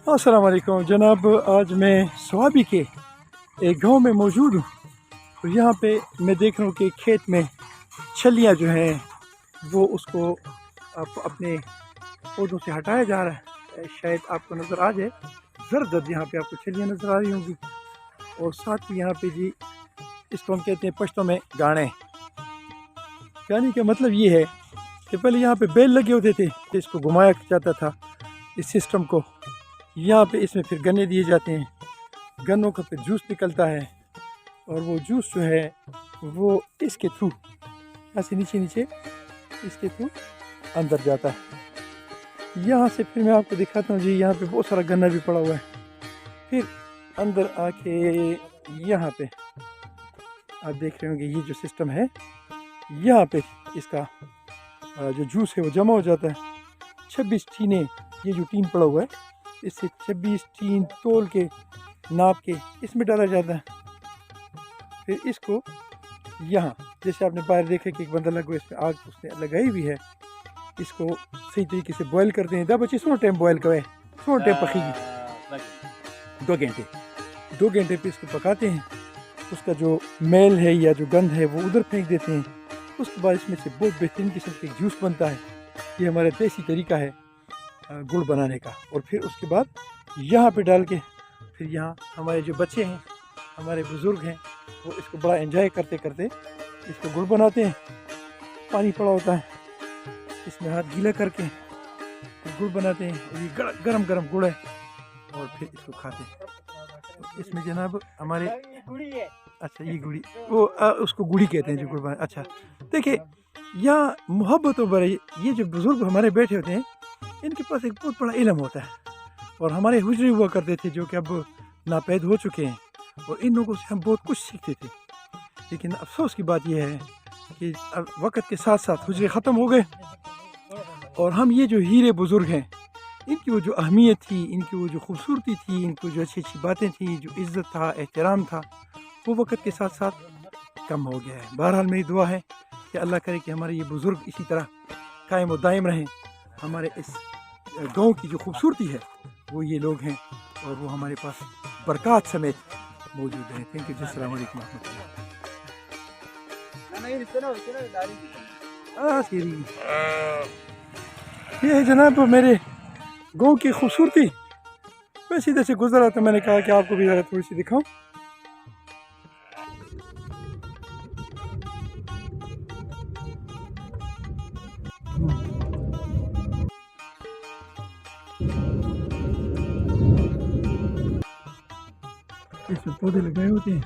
अस्सलाम वालेकुम जनाब। आज मैं स्वाबी के एक गांव में मौजूद हूँ। तो यहाँ पे मैं देख रहा हूँ कि खेत में छलियाँ जो हैं वो उसको अपने पौधों से हटाया जा रहा है। शायद आपको नज़र आ जाए, ज़रदर्द यहाँ पे आपको छलियाँ नज़र आ रही होंगी। और साथ ही यहाँ पे जी इसको हम कहते हैं पश्तो में गाने। गाने का मतलब ये है कि पहले यहाँ पे बेल लगे होते थे, इसको घुमाया जाता था इस सिस्टम को। यहाँ पे इसमें फिर गन्ने दिए जाते हैं, गन्नों का फिर जूस निकलता है और वो जूस जो है वो इसके थ्रू ऐसे नीचे नीचे इसके थ्रू अंदर जाता है। यहाँ से फिर मैं आपको दिखाता हूँ जी, यहाँ पे बहुत सारा गन्ना भी पड़ा हुआ है। फिर अंदर आके यहाँ पे आप देख रहे होंगे ये जो सिस्टम है, यहाँ पे इसका जो जूस है वो जमा हो जाता है। 26 टीने, ये जो टीन पड़ा हुआ है इससे 26 टीन तोल के नाप के इसमें डाला जाता है। फिर इसको यहाँ जैसे आपने बाहर देखा कि एक बंदा लगा हुआ, इसमें आग उसने लगाई हुई है। इसको सही तरीके से बॉयल करते हैं। बच्चे सुनो टाइम बॉयल करे, सुनो टाइम पकेगी 2 घंटे पे इसको पकाते हैं। उसका जो मेल है या जो गंध है वो उधर फेंक देते हैं। उसके बाद इसमें से बहुत बेहतरीन किस्म का जूस बनता है। ये हमारा देसी तरीका है गुड़ बनाने का। और फिर उसके बाद यहाँ पे डाल के फिर यहाँ हमारे जो बच्चे हैं, हमारे बुज़ुर्ग हैं, वो इसको बड़ा एंजॉय करते करते इसको गुड़ बनाते हैं। पानी पड़ा होता है, इसमें हाथ गीला करके गुड़ बनाते हैं। और ये गरम गरम गुड़ है और फिर इसको खाते हैं। तो इसमें जनाब हमारे अच्छा ये गुड़ी वो उसको गुड़ी कहते हैं जो गुड़ बना। अच्छा देखिए यहाँ मोहब्बतों पर ये जो बुज़ुर्ग हमारे बैठे होते हैं, इनके पास एक बहुत बड़ा इल्म होता है। और हमारे हुजरे हुआ करते थे जो कि अब नापैद हो चुके हैं, और इन लोगों से हम बहुत कुछ सीखते थे। लेकिन अफसोस की बात यह है कि अब वक्त के साथ साथ हुजरे ख़त्म हो गए और हम ये जो हीरे बुज़ुर्ग हैं, इनकी वो जो अहमियत थी, इनकी वो जो खूबसूरती थी, इनको जो अच्छी अच्छी बातें थी, जो इज़्ज़त था, एहतराम था, वो वक्त के साथ साथ कम हो गया है। बहरहाल मेरी दुआ है कि अल्लाह करे कि हमारे ये बुज़ुर्ग इसी तरह कायम और दायम रहें। हमारे इस गांव की जो खूबसूरती है वो ये लोग हैं और वो हमारे पास बरक़ात समेत मौजूद हैं। Thank you. अस्सलाम वालेकुम ये है जनाब मेरे गांव की खूबसूरती। मैं सीधे से गुजरा तो मैंने कहा कि आपको भी ज़रा थोड़ी सी दिखाऊं। इसमें पौधे लगाए होते हैं।